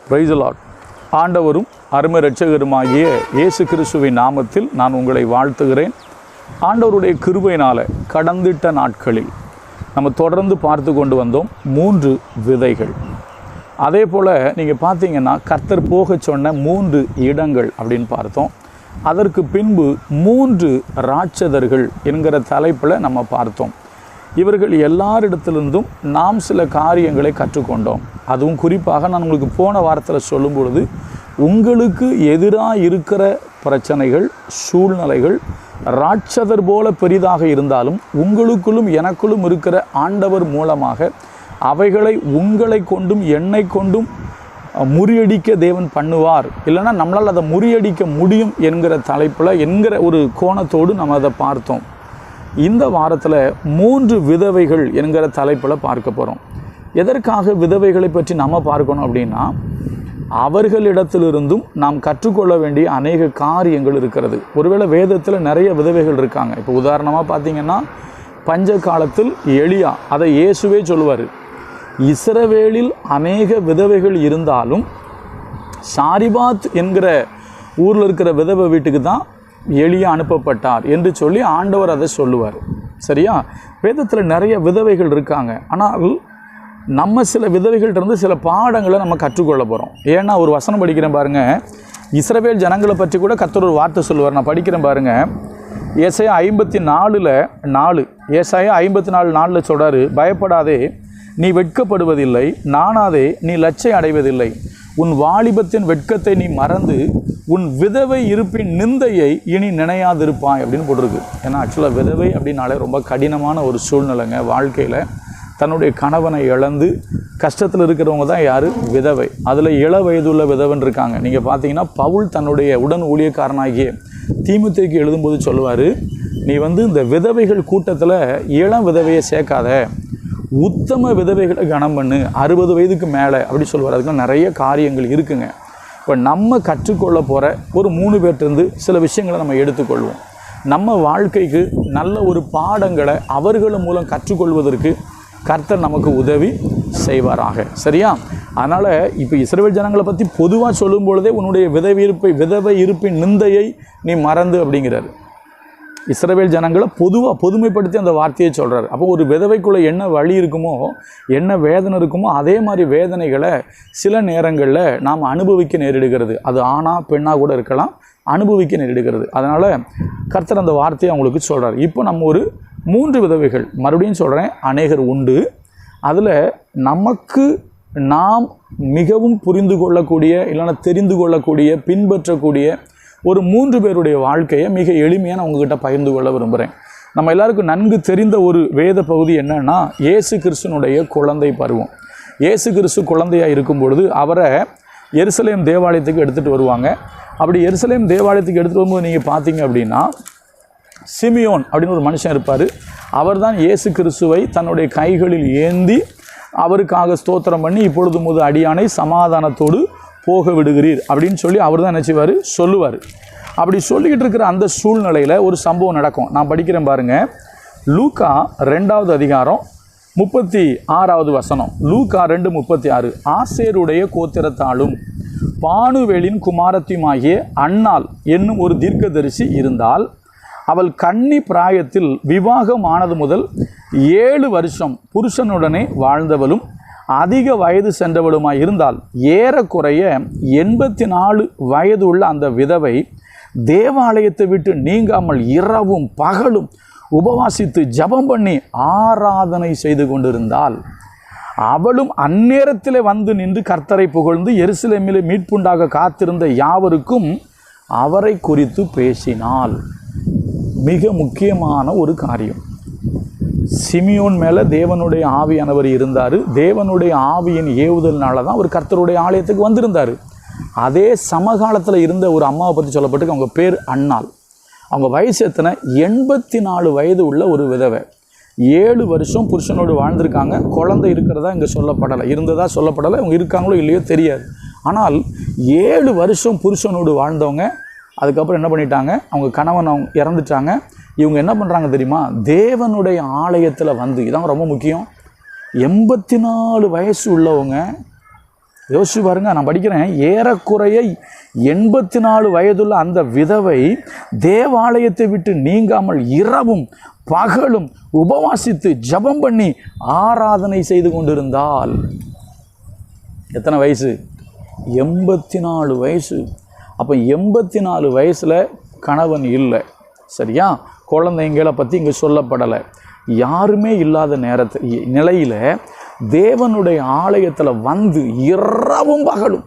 Praise the Lord. ஆண்டவரும் அருமை இரட்சகருமாகிய இயேசு கிறிஸ்துவின் நாமத்தில் நான் உங்களை வாழ்த்துகிறேன். ஆண்டவருடைய கிருபையினால் கடந்திட்ட நாட்களில் நம்ம தொடர்ந்து பார்த்து கொண்டு வந்தோம் 3 விதைகள். அதே போல் நீங்கள் பார்த்தீங்கன்னா கர்த்தர் போக சொன்ன 3 இடங்கள் அப்படின்னு பார்த்தோம். அதற்கு பின்பு 3 ராட்சதர்கள் என்கிற தலைப்பில் நம்ம பார்த்தோம். இவர்கள் எல்லாரிடத்திலிருந்தும் நாம் சில காரியங்களை கற்றுக்கொண்டோம். அதுவும் குறிப்பாக நான் உங்களுக்கு போன வாரத்தில் சொல்லும் பொழுது, உங்களுக்கு எதிராக இருக்கிற பிரச்சனைகள், சூழ்நிலைகள் ராட்சதர் போல பெரிதாக இருந்தாலும் உங்களுக்குள்ளும் எனக்குள்ளும் இருக்கிற ஆண்டவர் மூலமாக அவைகளை உங்களை கொண்டும் என்னை கொண்டும் முறியடிக்க தேவன் பண்ணுவார், இல்லைன்னா நம்மளால் அதை முறியடிக்க முடியும் என்கிற தலைப்பில் என்கிற ஒரு கோணத்தோடு நம்ம அதை பார்த்தோம். இந்த வாரத்தில் 3 விதவைகள் என்கிற தலைப்பில் பார்க்க போகிறோம். எதற்காக விதவைகளை பற்றி நம்ம பார்க்கணும் அப்படின்னா, அவர்களிடத்திலிருந்தும் நாம் கற்றுக்கொள்ள வேண்டிய அநேக காரியங்கள் இருக்கிறது. ஒருவேளை வேதத்தில் நிறைய விதவைகள் இருக்காங்க. இப்போ உதாரணமாக பார்த்தீங்கன்னா, பஞ்ச காலத்தில் எலியா, அதை இயேசுவே சொல்லுவார், இஸ்ரவேலில் அநேக விதவைகள் இருந்தாலும் சாரிபாத் என்கிற ஊரில் இருக்கிற விதவை வீட்டுக்கு தான் எலியா அனுப்பப்பட்டார் என்று சொல்லி ஆண்டவர் அதை சொல்லுவார். சரியா? வேதத்தில் நிறைய விதவைகள் இருக்காங்க. ஆனால் நம்ம சில விதவைகள்கிட்ட சில பாடங்களை நம்ம கற்றுக்கொள்ள போகிறோம். ஏன்னா ஒரு வசனம் படிக்கிறேன் பாருங்கள், இஸ்ரவேல் ஜனங்களை பற்றி கூட கர்த்தர் ஒரு வார்த்தை சொல்லுவார். நான் படிக்கிறேன் பாருங்கள், ஏசாயா 54:4. ஏசாயா 54:4 சொல்கிறாரு, பயப்படாதே, நீ வெட்கப்படுவதில்லை, நானாதே, நீ லட்சை அடைவதில்லை. உன் வாலிபத்தின் வெட்கத்தை நீ மறந்து உன் விதவை இருப்பின் நிந்தையை இனி நினையாதிருப்பாய் அப்படின்னு போட்டிருக்கு. ஏன்னா ஆக்சுவலாக விதவை அப்படின்னாலே ரொம்ப கடினமான ஒரு சூழ்நிலைங்க. வாழ்க்கையில் தன்னுடைய கணவனை இழந்து கஷ்டத்தில் இருக்கிறவங்க தான் யார்? விதவை. அதில் இள வயதுள்ள விதவன் இருக்காங்க. நீங்கள் பார்த்தீங்கன்னா பவுல் தன்னுடைய உடன் ஊழியக்காரனாகிய தீமோத்தேயுக்கு எழுதும்போது சொல்லுவார், நீ இந்த விதவைகள் கூட்டத்தில் இளம் விதவையை சேர்க்காத, உத்தம விதவைகளை கனம் பண்ணு, 60 வயதுக்கு மேலே அப்படி சொல்லுவார். அதுக்குலாம் நிறைய காரியங்கள் இருக்குங்க. இப்போ நம்ம கற்றுக்கொள்ள போகிற ஒரு 3 பேர்ட்டிருந்து சில விஷயங்களை நம்ம எடுத்துக்கொள்வோம். நம்ம வாழ்க்கைக்கு நல்ல ஒரு பாடங்களை அவர்கள் மூலம் கற்றுக்கொள்வதற்கு கர்த்தர் நமக்கு உதவி செய்வாராக. சரியா? அதனால் இப்போ இஸ்ரவேல் ஜனங்களை பற்றி பொதுவாக சொல்லும் பொழுதே உன்னுடைய விதவை இருப்பின் நிந்தையை நீ மறந்து அப்படிங்கிறார். இஸ்ரவேல் ஜனங்களை பொதுமைப்படுத்தி அந்த வார்த்தையை சொல்கிறார். அப்போ ஒரு விதவைக்குள்ளே என்ன வழி இருக்குமோ, என்ன வேதனை இருக்குமோ, அதே மாதிரி வேதனைகளை சில நேரங்களில் நாம் அனுபவிக்க நேரிடுகிறது. அது ஆணா பெண்ணாக கூட இருக்கலாம், அனுபவிக்க நேரிடுகிறது. அதனால் கர்த்தர் அந்த வார்த்தையை அவங்களுக்கு சொல்கிறார். இப்போ நம்ம ஒரு 3 விதவைகள், மறுபடியும் சொல்கிறேன், அநேகர் உண்டு. அதில் நமக்கு நாம் மிகவும் புரிந்து கொள்ளக்கூடிய, இல்லைன்னா தெரிந்து கொள்ளக்கூடிய, பின்பற்றக்கூடிய ஒரு 3 பேருடைய வாழ்க்கையை மிக எளிமையாக நான் உங்ககிட்ட பகிர்ந்து கொள்ள விரும்புகிறேன். நம்ம எல்லாருக்கும் நன்கு தெரிந்த ஒரு வேத பகுதி என்னன்னா, இயேசு கிறிஸ்துனுடைய குழந்தை பருவம். இயேசு கிறிஸ்து குழந்தையாக இருக்கும் பொழுது அவரை எருசலேம் தேவாலயத்துக்கு எடுத்துகிட்டு வருவாங்க. அப்படி எருசலேம் தேவாலயத்துக்கு எடுத்துகிட்டு வரும்போது நீங்கள் பார்த்தீங்க அப்படின்னா, சிமியோன் அப்படின்னு ஒரு மனுஷன் இருப்பார். அவர் தான் இயேசு கிறிஸ்துவை தன்னுடைய கைகளில் ஏந்தி அவருக்காக ஸ்தோத்திரம் பண்ணி, இப்பொழுது முது அடியானை சமாதானத்தோடு போக விடுகிறீர் அப்படின்னு சொல்லி அவர் தான் நினச்சிவார், சொல்லுவார். அப்படி சொல்லிக்கிட்டு இருக்கிற அந்த சூழ்நிலையில் ஒரு சம்பவம் நடக்கும். நான் படிக்கிறேன் பாருங்கள், லூக்கா 2வது அதிகாரம் 36வது வசனம். லூக்கா 2:36. ஆசேருடைய கோத்திரத்தாலும் பானுவேலின் குமாரத்தியுமாகிய அன்னாள் என்னும் ஒரு தீர்க்கதரிசி இருந்தால், அவள் கன்னி பிராயத்தில் விவாகம் ஆனது முதல் 7 வருஷம் புருஷனுடனே வாழ்ந்தவளும் அதிக வயது சென்றவளுமாய் இருந்தால், ஏறக்குறைய 84 வயது உள்ள அந்த விதவை தேவாலயத்தை விட்டு நீங்காமல் இரவும் பகலும் உபவாசித்து ஜபம் பண்ணி ஆராதனை செய்து கொண்டிருந்தாள். அவளும் அந்நேரத்தில் வந்து நின்று கர்த்தரை புகழ்ந்து எருசலேமிலே மீட்புண்டாக காத்திருந்த யாவருக்கும் அவரை குறித்து பேசினாள். மிக முக்கியமான ஒரு காரியம், சிமியோன் மேலே தேவனுடைய ஆவியானவர் இருந்தார். தேவனுடைய ஆவியின் ஏவுதல்னால தான் அவர் கர்த்தருடைய ஆலயத்துக்கு வந்திருந்தார். அதே சமகாலத்தில் இருந்த ஒரு அம்மாவை பற்றி சொல்லப்பட்டு, அவங்க பேர் அன்னாள். அவங்க வயசு எத்தனை? 84 வயது உள்ள ஒரு விதவை. 7 வருஷம் புருஷனோடு வாழ்ந்திருக்காங்க. குழந்தை இருக்கிறதா இங்கே சொல்லப்படலை, இருந்ததா சொல்லப்படலை. அவங்க இருக்காங்களோ இல்லையோ தெரியாது. ஆனால் 7 வருஷம் புருஷனோடு வாழ்ந்தவங்க அதுக்கப்புறம் என்ன பண்ணிட்டாங்க, அவங்க கணவன் அவங்க இறந்துட்டாங்க. இவங்க என்ன பண்ணுறாங்க தெரியுமா? தேவனுடைய ஆலயத்தில் வந்து, இதான் ரொம்ப முக்கியம், 84 வயசு உள்ளவங்க யோசிச்சு பாருங்க, நான் படிக்கிறேன், ஏறக்குறைய 84 வயதுள்ள அந்த விதவை தேவாலயத்தை விட்டு நீங்காமல் இரவும் பகலும் உபவாசித்து ஜெபம் பண்ணி ஆராதனை செய்து கொண்டிருந்தாள். எத்தனை வயசு? 84 வயசு. அப்போ 84 வயசில் கணவன் இல்லை, சரியா? குழந்தைங்களை பற்றி இங்கே சொல்லப்படலை. யாருமே இல்லாத நிலையில் தேவனுடைய ஆலயத்தில் வந்து இரவும் பகலும்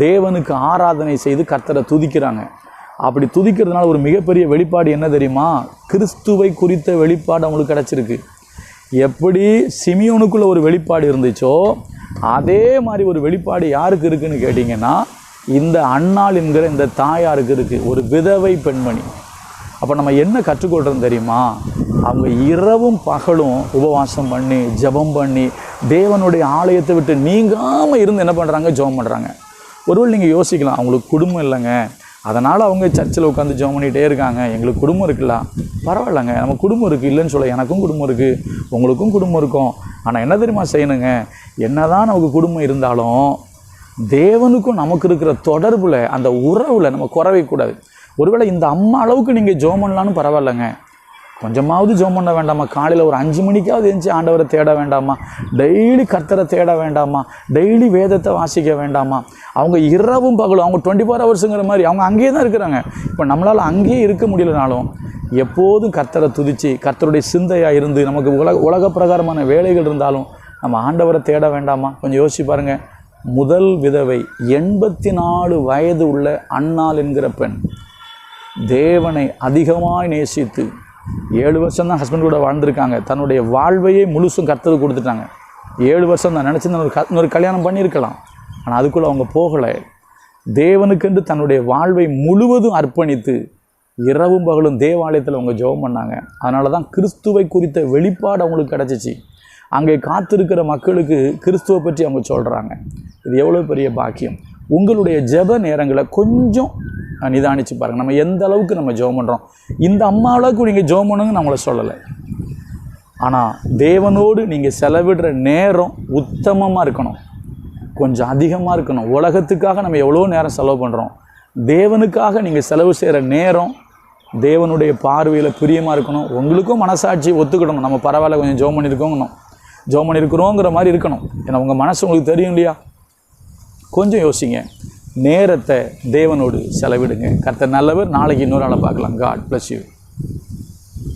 தேவனுக்கு ஆராதனை செய்து கர்த்தரை துதிக்கிறாங்க. அப்படி துதிக்கிறதுனால ஒரு மிகப்பெரிய வெளிப்பாடு என்ன தெரியுமா? கிறிஸ்துவை குறித்த வெளிப்பாடு அவங்களுக்கு கிடச்சிருக்கு. எப்படி சிமியோனுக்குள்ள ஒரு வெளிப்பாடு இருந்துச்சோ அதே மாதிரி ஒரு வெளிப்பாடு யாருக்கு இருக்குன்னு கேட்டிங்கன்னா, இந்த அன்னாள் என்கிற இந்த தாயாருக்கு இருக்குது, ஒரு விதவை பெண்மணி. அப்போ நம்ம என்ன கற்றுக்கொள்கிறோம் தெரியுமா? அவங்க இரவும் பகலும் உபவாசம் பண்ணி ஜெபம் பண்ணி தேவனுடைய ஆலயத்தை விட்டு நீங்காமல் இருந்து என்ன பண்ணுறாங்க? ஜெபம் பண்ணுறாங்க. ஒருவேளை நீங்கள் யோசிக்கலாம், அவங்களுக்கு குடும்பம் இல்லைங்க, அதனால் அவங்க சர்ச்சில் உட்காந்து ஜெபம் பண்ணிகிட்டே இருக்காங்க. எங்களுக்கு குடும்பம் இருக்குல்ல. பரவாயில்லைங்க, நம்ம குடும்பம் இருக்குது, இல்லைன்னு சொல்ல. எனக்கும் குடும்பம் இருக்குது, உங்களுக்கும் குடும்பம் இருக்கும். ஆனால் என்ன தெரியுமா செய்யணுங்க? என்ன தான் நமக்கு குடும்பம் இருந்தாலும் தேவனுக்கும் நமக்கு இருக்கிற தொடர்பில், அந்த உறவில் நம்ம குறையக்கூடாது. ஒருவேளை இந்த அம்மா அளவுக்கு நீங்கள் ஜெபம் பண்ணலான்னு பரவாயில்லைங்க, கொஞ்சமாவது ஜெபம் பண்ண வேண்டாமா? காலையில் ஒரு 5 மணிக்காவது எழுந்துச்சு ஆண்டவரை தேட வேண்டாமா? டெய்லி கர்த்தரை தேட வேண்டாமா? டெய்லி வேதத்தை வாசிக்க வேண்டாமா? அவங்க இரவும் பகலும், அவங்க 24 ஹவர்ஸுங்கிற மாதிரி அவங்க அங்கேயே தான் இருக்கிறாங்க. இப்போ நம்மளால் அங்கேயே இருக்க முடியலனாலும் எப்போதும் கர்த்தரை துதித்து கர்த்தருடைய சிந்தையாக இருந்து, நமக்கு உலக பிரகாரமான வேலைகள் இருந்தாலும் நம்ம ஆண்டவரை தேட வேண்டாமா? கொஞ்சம் யோசிச்சு பாருங்கள். முதல் விதவை 84 வயது உள்ள அன்னாள் என்கிற பெண் தேவனை அதிகமாக நேசித்து 7 வருஷம் தான் ஹஸ்பண்ட் கூட வாழ்ந்திருக்காங்க. தன்னுடைய வாழ்வையே முழுசும் கர்த்தருக்கு கொடுத்துட்டாங்க. 7 வருஷம் தான் நினச்சிருந்த இன்னொரு கல்யாணம் பண்ணியிருக்கலாம். ஆனால் அதுக்குள்ளே அவங்க போகலை. தேவனுக்கென்று தன்னுடைய வாழ்வை முழுவதும் அர்ப்பணித்து இரவும் பகலும் தேவாலயத்தில் அவங்க ஜெபம் பண்ணாங்க. அதனால தான் கிறிஸ்துவை குறித்த வெளிப்பாடு அவங்களுக்கு கிடச்சிச்சு. அங்கே காத்திருக்கிற மக்களுக்கு கிறிஸ்துவை பற்றி அவங்க சொல்கிறாங்க. இது எவ்வளோ பெரிய பாக்கியம். உங்களுடைய ஜெப நேரங்களை கொஞ்சம் நிதானித்து பாருங்கள். நம்ம எந்த அளவுக்கு நம்ம ஜெபம் பண்ணுறோம். இந்த அம்மா அளவுக்கு நீங்கள் ஜெபம் பண்ணுங்கன்னு நம்மளை சொல்லலை. ஆனால் தேவனோடு நீங்கள் செலவிடுற நேரம் உத்தமமாக இருக்கணும், கொஞ்சம் அதிகமாக இருக்கணும். உலகத்துக்காக நம்ம எவ்வளோ நேரம் செலவு பண்ணுறோம். தேவனுக்காக நீங்கள் செலவு செய்கிற நேரம் தேவனுடைய பார்வையில் பிரியமாக இருக்கணும். உங்களுக்கும் மனசாட்சி ஒத்துக்கிடணும். நம்ம பரவாயில்ல, கொஞ்சம் ஜெபம் பண்ணியிருக்கிறோங்கிற மாதிரி இருக்கணும். ஏன்னா உங்கள் மனசு உங்களுக்கு தெரியும் இல்லையா? கொஞ்சம் யோசிங்க, நேரத்தை தேவனோடு செலவிடுங்க. கர்த்தர் நல்லவர். நாளைக்கு இன்னொரு ஆளை பார்க்கலாம். God bless you.